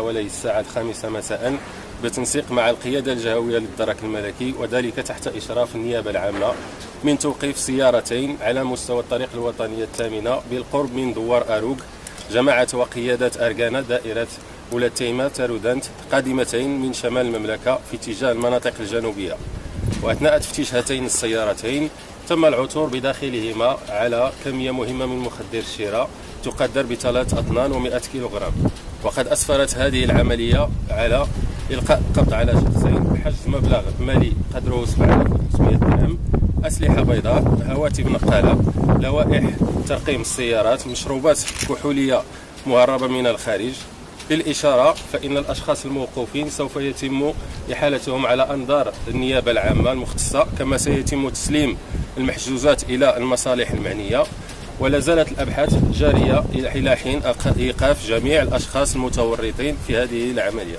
حوالي الساعة 5 مساء بالتنسيق مع القيادة الجهوية للدرك الملكي، وذلك تحت إشراف النيابة العامة، من توقيف سيارتين على مستوى الطريق الوطنية الثامنة بالقرب من دوار أروق، جماعة وقيادة أرغانا دائرة ولاد تيمة تارودانت، قادمتين من شمال المملكة في اتجاه المناطق الجنوبية. وأثناء تفتيش هاتين السيارتين تم العثور بداخلهما على كمية مهمة من مخدر الشراء تقدر ب3 أطنان و100 كيلوغرام. وقد أسفرت هذه العملية على إلقاء قبض على شخصين، حجز مبلغ مالي قدره 7500 درهم، أسلحة بيضاء، هواتف نقالة، لوائح ترقيم السيارات، مشروبات كحولية مهربة من الخارج. للإشارة فإن الأشخاص الموقوفين سوف يتم إحالتهم على أنظار النيابة العامة المختصة، كما سيتم تسليم المحجوزات إلى المصالح المعنية. ولا زالت الأبحاث جارية إلى حين إيقاف جميع الأشخاص المتورطين في هذه العملية.